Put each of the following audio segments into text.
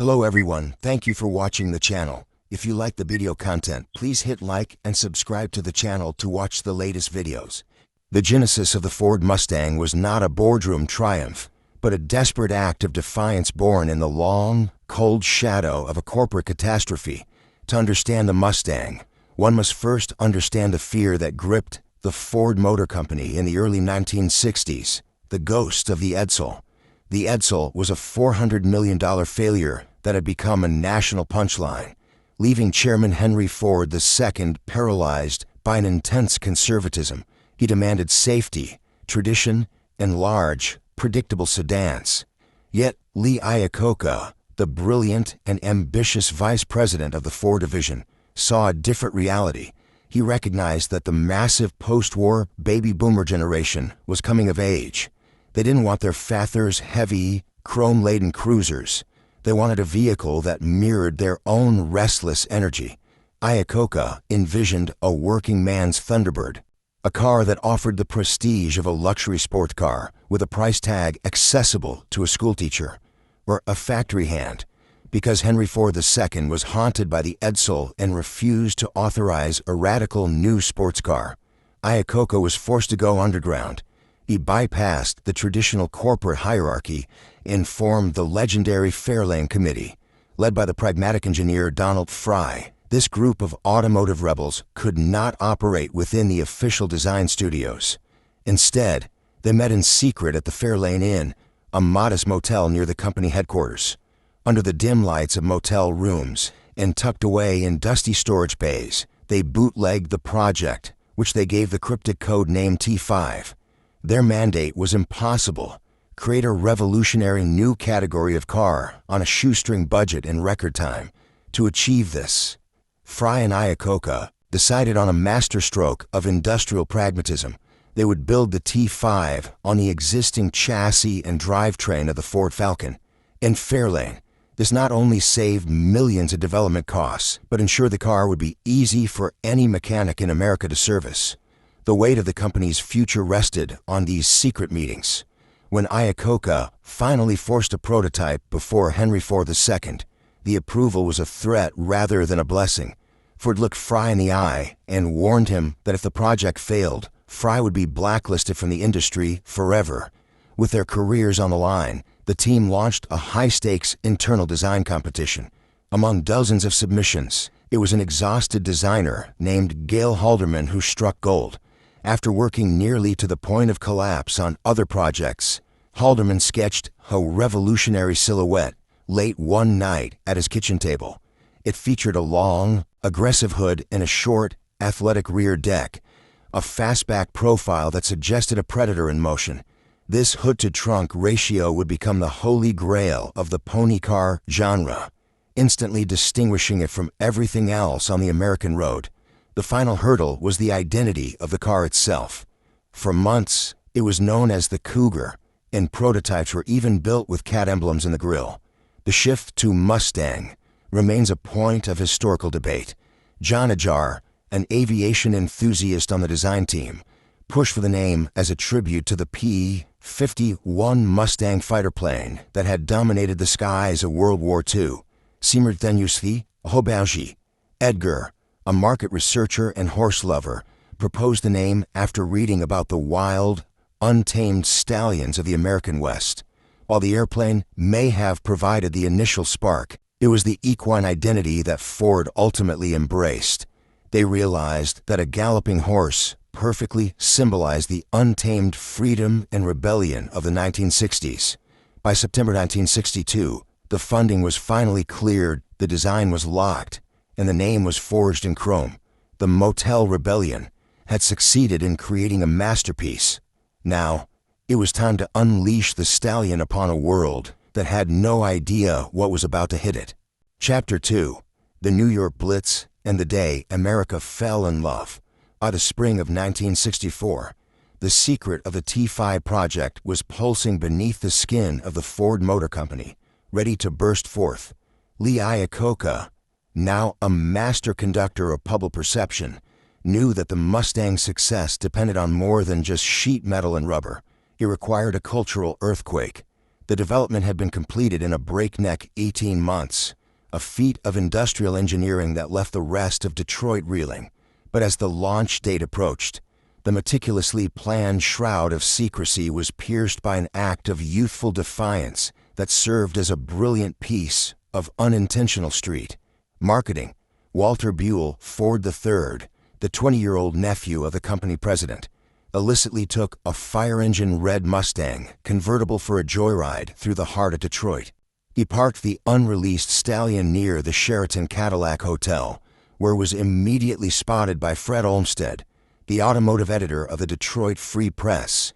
Hello everyone, thank you for watching the channel. If you like the video content, please hit like and subscribe to the channel to watch the latest videos. The genesis of the Ford Mustang was not a boardroom triumph, but a desperate act of defiance born in the long, cold shadow of a corporate catastrophe. To understand the Mustang, one must first understand the fear that gripped the Ford Motor Company in the early 1960s, the ghost of the Edsel. The Edsel was a $400 million failure that had become a national punchline, leaving Chairman Henry Ford II paralyzed by an intense conservatism. He demanded safety, tradition, and large, predictable sedans. Yet Lee Iacocca, the brilliant and ambitious vice president of the Ford division, saw a different reality. He recognized that the massive post-war baby boomer generation was coming of age. They didn't want their father's heavy, chrome-laden cruisers. They wanted a vehicle that mirrored their own restless energy. Iacocca envisioned a working man's Thunderbird, a car that offered the prestige of a luxury sport car with a price tag accessible to a schoolteacher, or a factory hand. Because Henry Ford II was haunted by the Edsel and refused to authorize a radical new sports car, Iacocca was forced to go underground. He bypassed the traditional corporate hierarchy and formed the legendary Fairlane Committee. Led by the pragmatic engineer Donald Fry, this group of automotive rebels could not operate within the official design studios. Instead, they met in secret at the Fairlane Inn, a modest motel near the company headquarters. Under the dim lights of motel rooms and tucked away in dusty storage bays, they bootlegged the project, which they gave the cryptic code name T5. Their mandate was impossible: create a revolutionary new category of car on a shoestring budget in record time. To achieve this, Fry and Iacocca decided on a masterstroke of industrial pragmatism. They would build the T5 on the existing chassis and drivetrain of the Ford Falcon. In Fairlane, this not only saved millions of development costs, but ensured the car would be easy for any mechanic in America to service. The weight of the company's future rested on these secret meetings. When Iacocca finally forced a prototype before Henry Ford II, the approval was a threat rather than a blessing. Ford looked Fry in the eye and warned him that if the project failed, Fry would be blacklisted from the industry forever. With their careers on the line, the team launched a high-stakes internal design competition. Among dozens of submissions, it was an exhausted designer named Gail Halderman who struck gold. After working nearly to the point of collapse on other projects, Halderman sketched a revolutionary silhouette late one night at his kitchen table. It featured a long, aggressive hood and a short, athletic rear deck, a fastback profile that suggested a predator in motion. This hood-to-trunk ratio would become the holy grail of the pony car genre, instantly distinguishing it from everything else on the American road. The final hurdle was the identity of the car itself. For months, it was known as the Cougar, and prototypes were even built with cat emblems in the grille. The shift to Mustang remains a point of historical debate. John Ajar, an aviation enthusiast on the design team, pushed for the name as a tribute to the P-51 Mustang fighter plane that had dominated the skies of World War II. Simultaneously, Hobergi, Edgar, a market researcher and horse lover, proposed the name after reading about the wild, untamed stallions of the American West. While the airplane may have provided the initial spark, it was the equine identity that Ford ultimately embraced. They realized that a galloping horse perfectly symbolized the untamed freedom and rebellion of the 1960s. By September 1962, the funding was finally cleared, the design was locked, and the name was forged in chrome. The Motel Rebellion had succeeded in creating a masterpiece. Now, it was time to unleash the stallion upon a world that had no idea what was about to hit it. Chapter 2: The New York Blitz and the Day America Fell in Love. By the spring of 1964, the secret of the T5 project was pulsing beneath the skin of the Ford Motor Company, ready to burst forth. Lee Iacocca, now a master conductor of public perception, knew that the Mustang's success depended on more than just sheet metal and rubber. It required a cultural earthquake. The development had been completed in a breakneck 18 months, a feat of industrial engineering that left the rest of Detroit reeling. But as the launch date approached, the meticulously planned shroud of secrecy was pierced by an act of youthful defiance that served as a brilliant piece of unintentional street marketing. Walter Buell Ford III, the 20-year-old nephew of the company president, illicitly took a fire-engine red Mustang convertible for a joyride through the heart of Detroit. He parked the unreleased stallion near the Sheraton Cadillac Hotel, where it was immediately spotted by Fred Olmsted, the automotive editor of the Detroit Free Press.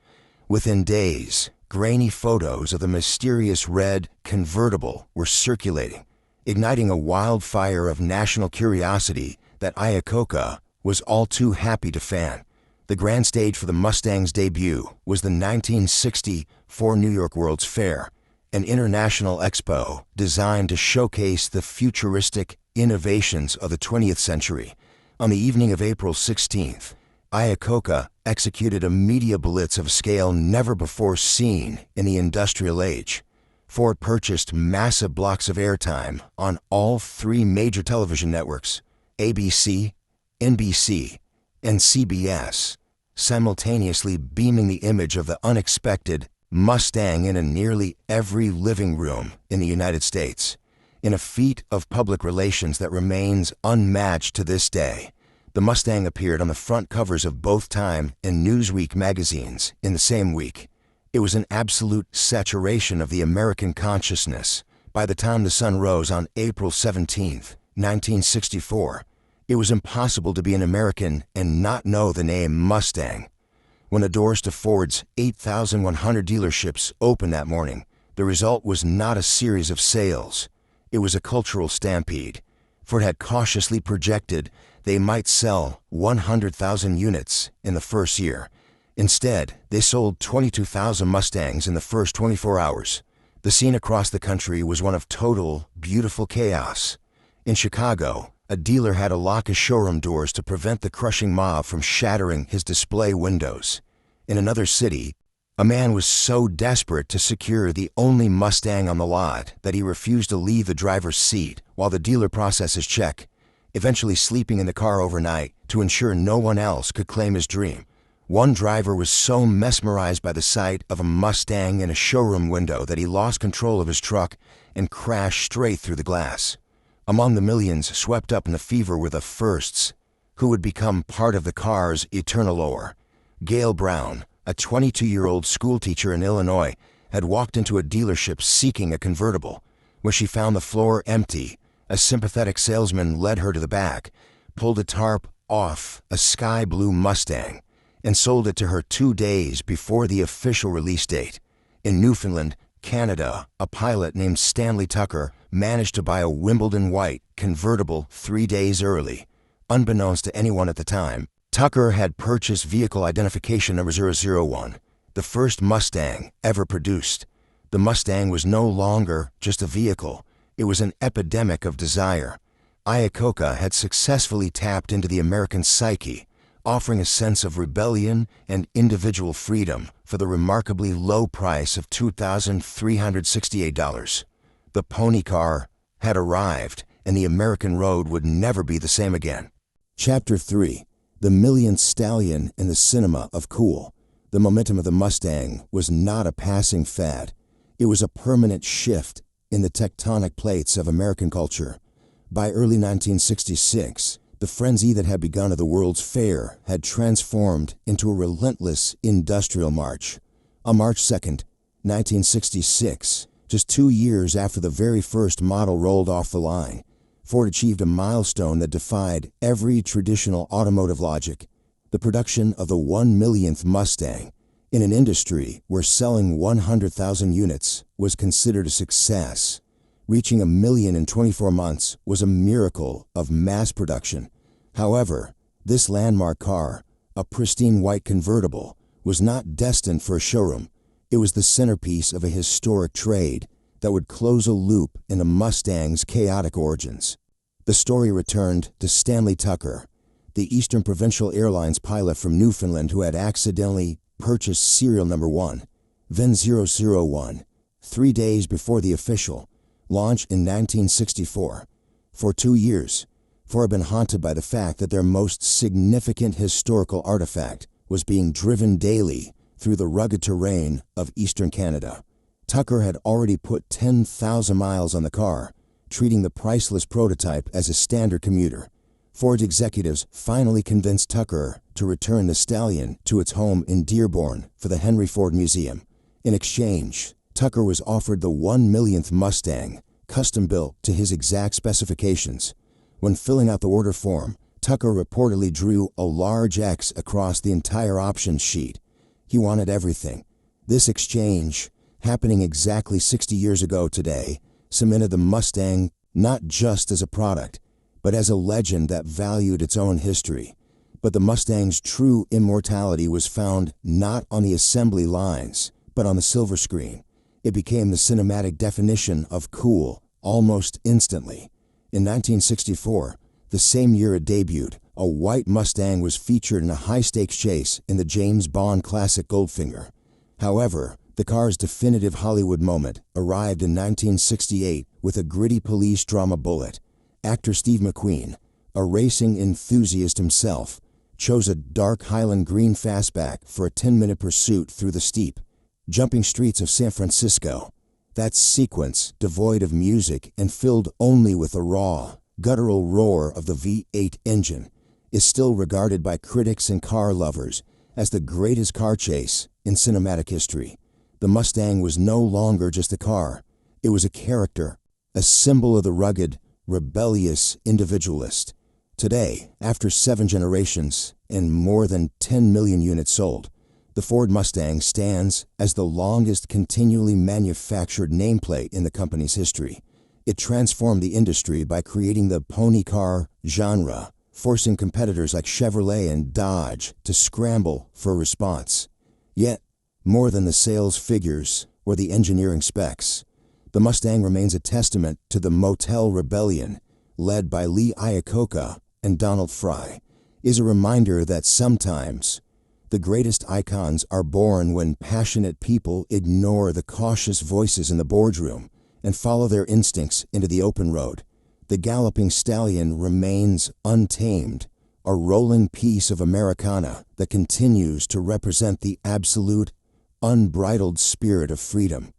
Within days, grainy photos of the mysterious red convertible were circulating, igniting a wildfire of national curiosity that Iacocca was all too happy to fan. The grand stage for the Mustang's debut was the 1964 New York World's Fair, an international expo designed to showcase the futuristic innovations of the 20th century. On the evening of April 16th, Iacocca executed a media blitz of scale never before seen in the industrial age. Ford purchased massive blocks of airtime on all three major television networks, ABC, NBC, and CBS, simultaneously beaming the image of the unexpected Mustang into nearly every living room in the United States. In a feat of public relations that remains unmatched to this day, the Mustang appeared on the front covers of both Time and Newsweek magazines in the same week. It was an absolute saturation of the American consciousness. By the time the sun rose on April 17, 1964, it was impossible to be an American and not know the name Mustang. When the doors to Ford's 8,100 dealerships opened that morning, the result was not a series of sales. It was a cultural stampede. Ford had cautiously projected they might sell 100,000 units in the first year. Instead, they sold 22,000 Mustangs in the first 24 hours. The scene across the country was one of total, beautiful chaos. In Chicago, a dealer had to lock his showroom doors to prevent the crushing mob from shattering his display windows. In another city, a man was so desperate to secure the only Mustang on the lot that he refused to leave the driver's seat while the dealer processed his check, eventually sleeping in the car overnight to ensure no one else could claim his dream. One driver was so mesmerized by the sight of a Mustang in a showroom window that he lost control of his truck and crashed straight through the glass. Among the millions swept up in the fever were the firsts, who would become part of the car's eternal lore. Gail Brown, a 22-year-old schoolteacher in Illinois, had walked into a dealership seeking a convertible. When she found the floor empty, a sympathetic salesman led her to the back, pulled a tarp off a sky blue Mustang, and sold it to her 2 days before the official release date. In Newfoundland, Canada, a pilot named Stanley Tucker managed to buy a Wimbledon white convertible 3 days early. Unbeknownst to anyone at the time, Tucker had purchased vehicle identification number 001, the first Mustang ever produced. The Mustang was no longer just a vehicle. It was an epidemic of desire. Iacocca had successfully tapped into the American psyche, offering a sense of rebellion and individual freedom for the remarkably low price of $2,368. The pony car had arrived, and the American road would never be the same again. Chapter 3. The millionth stallion in the cinema of cool. The momentum of the Mustang was not a passing fad. It was a permanent shift in the tectonic plates of American culture. By early 1966, the frenzy that had begun at the World's Fair had transformed into a relentless industrial march. On March 2, 1966, just 2 years after the very first model rolled off the line, Ford achieved a milestone that defied every traditional automotive logic: the production of the 1 millionth Mustang, in an industry where selling 100,000 units was considered a success. Reaching 1 million in 24 months was a miracle of mass production. However, this landmark car, a pristine white convertible, was not destined for a showroom. It was the centerpiece of a historic trade that would close a loop in a Mustang's chaotic origins. The story returned to Stanley Tucker, the Eastern Provincial Airlines pilot from Newfoundland who had accidentally purchased serial number 1, then 001, 3 days before the official launch in 1964. For 2 years, Ford had been haunted by the fact that their most significant historical artifact was being driven daily through the rugged terrain of eastern Canada. Tucker had already put 10,000 miles on the car, treating the priceless prototype as a standard commuter. Ford's executives finally convinced Tucker to return the stallion to its home in Dearborn for the Henry Ford Museum. In exchange, Tucker was offered the 1 millionth Mustang, custom-built to his exact specifications. When filling out the order form, Tucker reportedly drew a large X across the entire options sheet. He wanted everything. This exchange, happening exactly 60 years ago today, cemented the Mustang not just as a product, but as a legend that valued its own history. But the Mustang's true immortality was found not on the assembly lines, but on the silver screen. It became the cinematic definition of cool almost instantly. In 1964, the same year it debuted, a white Mustang was featured in a high-stakes chase in the James Bond classic Goldfinger. However, the car's definitive Hollywood moment arrived in 1968 with a gritty police drama bullet. Actor Steve McQueen, a racing enthusiast himself, chose a dark Highland green fastback for a 10-minute pursuit through the steep, jumping streets of San Francisco. That sequence, devoid of music and filled only with the raw, guttural roar of the V8 engine, is still regarded by critics and car lovers as the greatest car chase in cinematic history. The Mustang was no longer just a car. It was a character, a symbol of the rugged, rebellious individualist. Today, after 7 generations and more than 10 million units sold, the Ford Mustang stands as the longest continually manufactured nameplate in the company's history. It transformed the industry by creating the pony car genre, forcing competitors like Chevrolet and Dodge to scramble for a response. Yet, more than the sales figures or the engineering specs, the Mustang remains a testament to the Motel rebellion, led by Lee Iacocca and Donald Fry, is a reminder that sometimes the greatest icons are born when passionate people ignore the cautious voices in the boardroom and follow their instincts into the open road. The galloping stallion remains untamed, a rolling piece of Americana that continues to represent the absolute, unbridled spirit of freedom.